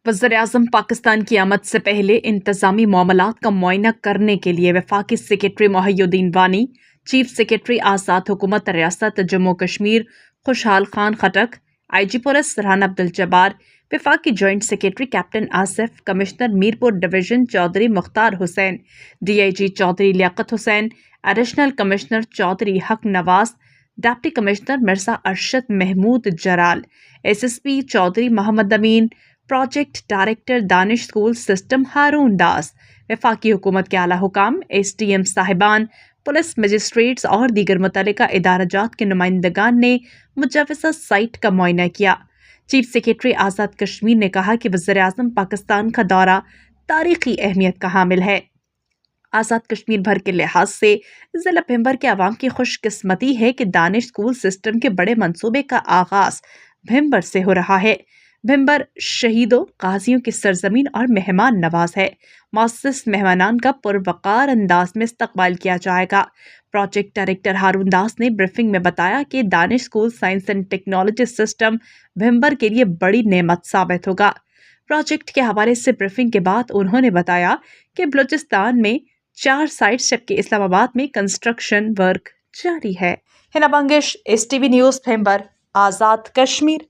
वज़ीर-ए-आज़म पाकिस्तान की आमद से पहले इंतज़ामी मामलात का मुआयना करने के लिए वफाकी सेक्रेटरी मोहिउद्दीन वानी, चीफ सेक्रेटरी आज़ाद हुकूमत रियासत जम्मू कश्मीर खुशहाल खान खटक, IG पुलिस सरहान अब्दुल जब्बार, वफाकी joint secretary captain Asif, commissioner Mirpur division Chaudhry Mukhtar Hussain, DIG Chaudhry Liaquat Hussain, additional commissioner Chaudhry Haq Nawaz, deputy commissioner Mirza Arshad Mahmood Jaral, SSP Chaudhry Mohammad Amin, project director Danish school system Haroon Das, वफाकी हुकूमत के आला हुकाम, SDM साहिबान, पुलिस मजिस्ट्रेट्स और दीगर मुतल्लिका इदाराजात के नुमाइंदगान ने मुजवज़ा साइट का मुआयना किया। चीफ सेक्रेटरी आज़ाद कश्मीर ने कहा कि वज़ीर-ए-आज़म पाकिस्तान का दौरा तारीखी अहमियत का हामिल है। आज़ाद कश्मीर भर के लिहाज से ज़िला भिंबर के अवाम की खुशकिस्मती है कि दानिश स्कूल सिस्टम के बड़े मंसूबे का आगाज़ भिंबर से हो रहा है। भिंबर शहीदों गाजियों की सरजमीन और मेहमान नवाज है। मुअज़्ज़ज़ मेहमानान का पुरवकार अंदाज में इस्तकबाल किया जाएगा। प्रोजेक्ट डायरेक्टर हारून दास ने ब्रीफिंग में बताया कि Danish school science and technology system Bhimber के लिए बड़ी नेमत साबित होगा। प्रोजेक्ट के हवाले से ब्रीफिंग के बाद उन्होंने बताया कि बलूचिस्तान में 4 साइट्स जबकि इस्लामाबाद में कंस्ट्रक्शन वर्क जारी है। Hina बंगिश, STV news Bhimber, Azad Kashmir.